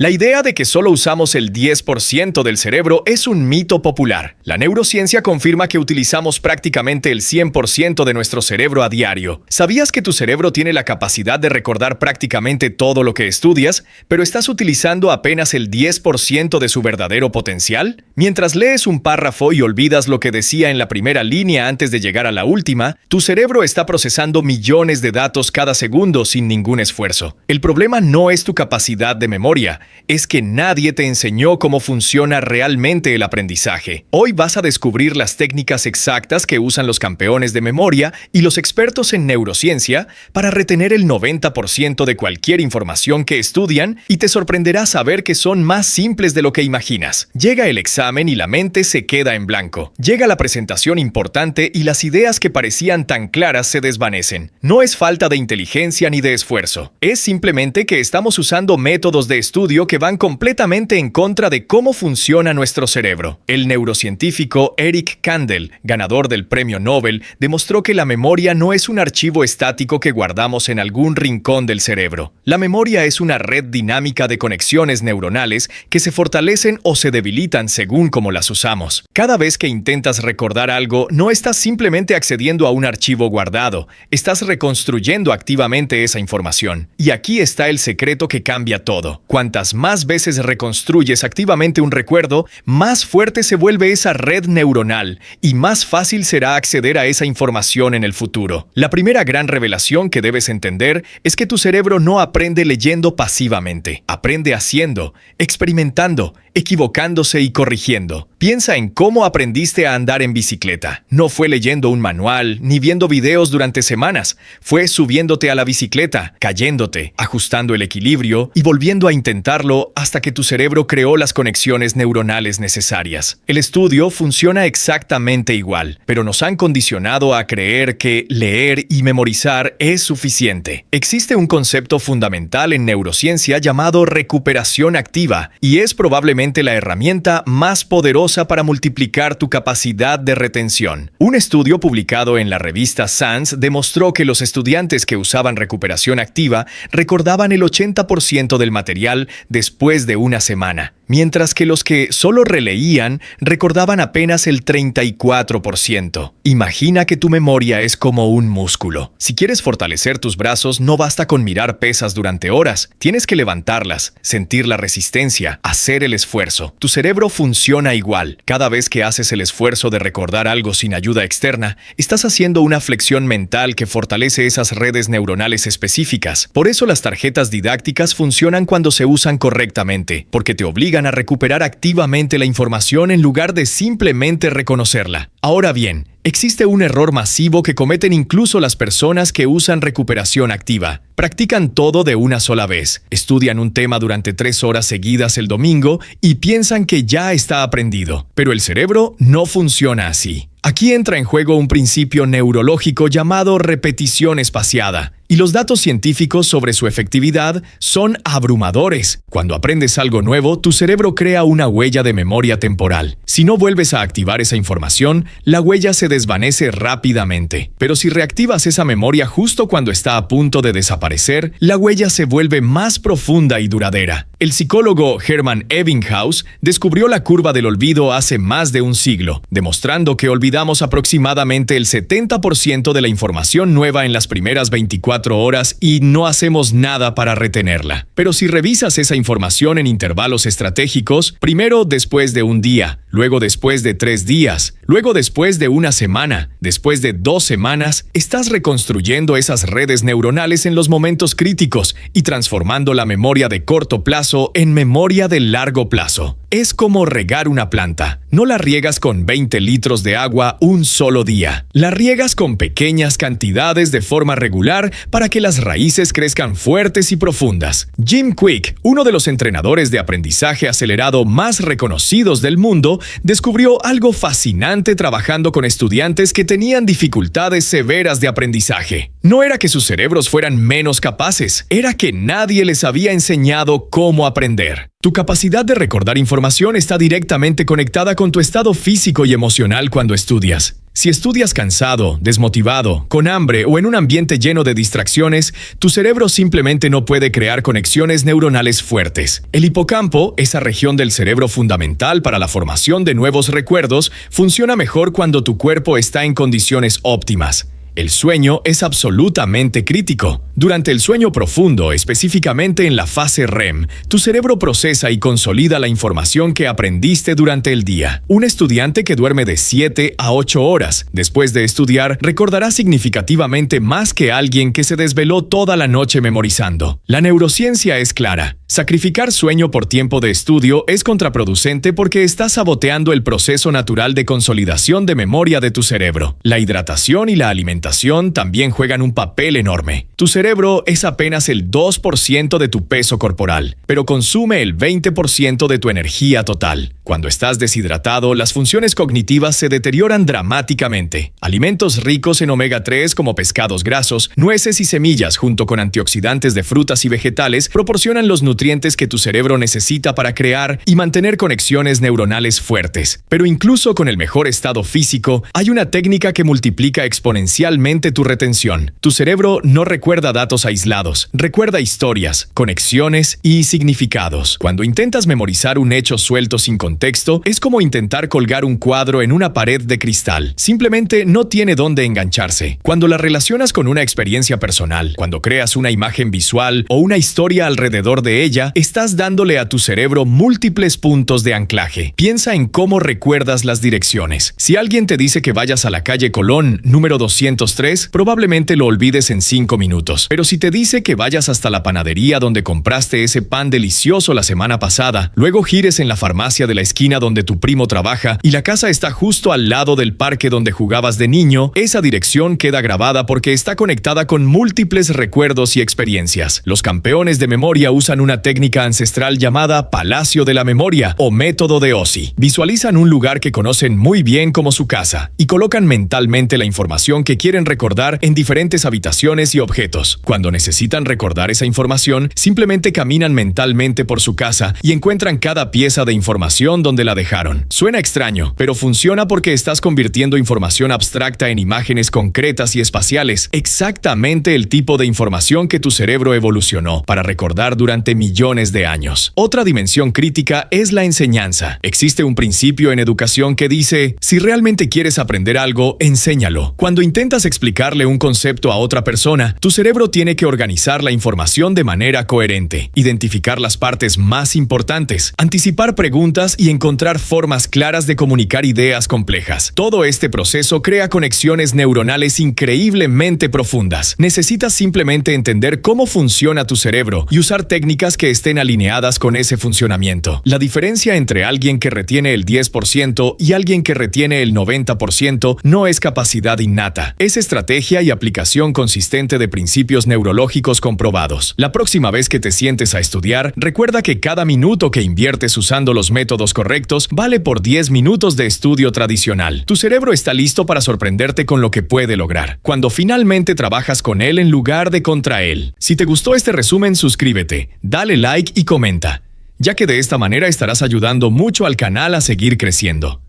La idea de que solo usamos el 10% del cerebro es un mito popular. La neurociencia confirma que utilizamos prácticamente el 100% de nuestro cerebro a diario. ¿Sabías que tu cerebro tiene la capacidad de recordar prácticamente todo lo que estudias, pero estás utilizando apenas el 10% de su verdadero potencial? Mientras lees un párrafo y olvidas lo que decía en la primera línea antes de llegar a la última, tu cerebro está procesando millones de datos cada segundo sin ningún esfuerzo. El problema no es tu capacidad de memoria, es que nadie te enseñó cómo funciona realmente el aprendizaje. Hoy vas a descubrir las técnicas exactas que usan los campeones de memoria y los expertos en neurociencia para retener el 90% de cualquier información que estudian, y te sorprenderá saber que son más simples de lo que imaginas. Llega el examen y la mente se queda en blanco. Llega la presentación importante y las ideas que parecían tan claras se desvanecen. No es falta de inteligencia ni de esfuerzo. Es simplemente que estamos usando métodos de estudio que van completamente en contra de cómo funciona nuestro cerebro. El neurocientífico Eric Kandel, ganador del Premio Nobel, demostró que la memoria no es un archivo estático que guardamos en algún rincón del cerebro. La memoria es una red dinámica de conexiones neuronales que se fortalecen o se debilitan según cómo las usamos. Cada vez que intentas recordar algo, no estás simplemente accediendo a un archivo guardado, estás reconstruyendo activamente esa información. Y aquí está el secreto que cambia todo. Cuantas más veces reconstruyes activamente un recuerdo, más fuerte se vuelve esa red neuronal y más fácil será acceder a esa información en el futuro. La primera gran revelación que debes entender es que tu cerebro no aprende leyendo pasivamente. Aprende haciendo, experimentando, equivocándose y corrigiendo. Piensa en cómo aprendiste a andar en bicicleta. No fue leyendo un manual ni viendo videos durante semanas. Fue subiéndote a la bicicleta, cayéndote, ajustando el equilibrio y volviendo a intentarlo hasta que tu cerebro creó las conexiones neuronales necesarias. El estudio funciona exactamente igual, pero nos han condicionado a creer que leer y memorizar es suficiente. Existe un concepto fundamental en neurociencia llamado recuperación activa, y es probablemente la herramienta más poderosa para multiplicar tu capacidad de retención. Un estudio publicado en la revista Science demostró que los estudiantes que usaban recuperación activa recordaban el 80% del material después de una semana, mientras que los que solo releían recordaban apenas el 34%. Imagina que tu memoria es como un músculo. Si quieres fortalecer tus brazos, no basta con mirar pesas durante horas. Tienes que levantarlas, sentir la resistencia, hacer el esfuerzo. Tu cerebro funciona igual. Cada vez que haces el esfuerzo de recordar algo sin ayuda externa, estás haciendo una flexión mental que fortalece esas redes neuronales específicas. Por eso las tarjetas didácticas funcionan cuando se usan correctamente, porque te obligan a recuperar activamente la información en lugar de simplemente reconocerla. Ahora bien, existe un error masivo que cometen incluso las personas que usan recuperación activa. Practican todo de una sola vez. Estudian un tema durante 3 horas seguidas el domingo y piensan que ya está aprendido. Pero el cerebro no funciona así. Aquí entra en juego un principio neurológico llamado repetición espaciada, y los datos científicos sobre su efectividad son abrumadores. Cuando aprendes algo nuevo, tu cerebro crea una huella de memoria temporal. Si no vuelves a activar esa información, la huella se desvanece rápidamente. Pero si reactivas esa memoria justo cuando está a punto de desaparecer, la huella se vuelve más profunda y duradera. El psicólogo Hermann Ebbinghaus descubrió la curva del olvido hace más de un siglo, demostrando que olvidamos aproximadamente el 70% de la información nueva en las primeras 24 horas y no hacemos nada para retenerla. Pero si revisas esa información en intervalos estratégicos, primero después de un día, luego después de 3 días, luego después de una semana, después de 2 semanas, estás reconstruyendo esas redes neuronales en los momentos críticos y transformando la memoria de corto plazo en memoria de largo plazo. Es como regar una planta. No la riegas con 20 litros de agua un solo día. La riegas con pequeñas cantidades de forma regular para que las raíces crezcan fuertes y profundas. Jim Kwik, uno de los entrenadores de aprendizaje acelerado más reconocidos del mundo, descubrió algo fascinante trabajando con estudiantes que tenían dificultades severas de aprendizaje. No era que sus cerebros fueran menos capaces, era que nadie les había enseñado cómo aprender. Tu capacidad de recordar información está directamente conectada con tu estado físico y emocional cuando estudias. Si estudias cansado, desmotivado, con hambre o en un ambiente lleno de distracciones, tu cerebro simplemente no puede crear conexiones neuronales fuertes. El hipocampo, esa región del cerebro fundamental para la formación de nuevos recuerdos, funciona mejor cuando tu cuerpo está en condiciones óptimas. El sueño es absolutamente crítico. Durante el sueño profundo, específicamente en la fase REM, tu cerebro procesa y consolida la información que aprendiste durante el día. Un estudiante que duerme de 7 a 8 horas después de estudiar recordará significativamente más que alguien que se desveló toda la noche memorizando. La neurociencia es clara. Sacrificar sueño por tiempo de estudio es contraproducente porque está saboteando el proceso natural de consolidación de memoria de tu cerebro. La hidratación y la alimentación también juegan un papel enorme. Tu cerebro es apenas el 2% de tu peso corporal, pero consume el 20% de tu energía total. Cuando estás deshidratado, las funciones cognitivas se deterioran dramáticamente. Alimentos ricos en omega 3 como pescados grasos, nueces y semillas junto con antioxidantes de frutas y vegetales proporcionan los nutrientes que tu cerebro necesita para crear y mantener conexiones neuronales fuertes. Pero incluso con el mejor estado físico, hay una técnica que multiplica exponencialmente tu retención. Tu cerebro no recuerda datos aislados, recuerda historias, conexiones y significados. Cuando intentas memorizar un hecho suelto sin contexto, es como intentar colgar un cuadro en una pared de cristal. Simplemente no tiene dónde engancharse. Cuando la relacionas con una experiencia personal, cuando creas una imagen visual o una historia alrededor de ella, estás dándole a tu cerebro múltiples puntos de anclaje. Piensa en cómo recuerdas las direcciones. Si alguien te dice que vayas a la calle Colón, número 203, probablemente lo olvides en 5 minutos. Pero si te dice que vayas hasta la panadería donde compraste ese pan delicioso la semana pasada, luego gires en la farmacia de la esquina donde tu primo trabaja y la casa está justo al lado del parque donde jugabas de niño, esa dirección queda grabada porque está conectada con múltiples recuerdos y experiencias. Los campeones de memoria usan una técnica ancestral llamada Palacio de la Memoria o método de Ossi. Visualizan un lugar que conocen muy bien como su casa y colocan mentalmente la información que quieren recordar en diferentes habitaciones y objetos. Cuando necesitan recordar esa información, simplemente caminan mentalmente por su casa y encuentran cada pieza de información donde la dejaron. Suena extraño, pero funciona porque estás convirtiendo información abstracta en imágenes concretas y espaciales, exactamente el tipo de información que tu cerebro evolucionó para recordar durante millones de años. Otra dimensión crítica es la enseñanza. Existe un principio en educación que dice, si realmente quieres aprender algo, enséñalo. Cuando intentas explicarle un concepto a otra persona, tu cerebro tiene que organizar la información de manera coherente, identificar las partes más importantes, anticipar preguntas y encontrar formas claras de comunicar ideas complejas. Todo este proceso crea conexiones neuronales increíblemente profundas. Necesitas simplemente entender cómo funciona tu cerebro y usar técnicas que estén alineadas con ese funcionamiento. La diferencia entre alguien que retiene el 10% y alguien que retiene el 90% no es capacidad innata, es estrategia y aplicación consistente de principios neurológicos comprobados. La próxima vez que te sientes a estudiar, recuerda que cada minuto que inviertes usando los métodos correctos vale por 10 minutos de estudio tradicional. Tu cerebro está listo para sorprenderte con lo que puede lograr, cuando finalmente trabajas con él en lugar de contra él. Si te gustó este resumen, suscríbete, dale like y comenta, ya que de esta manera estarás ayudando mucho al canal a seguir creciendo.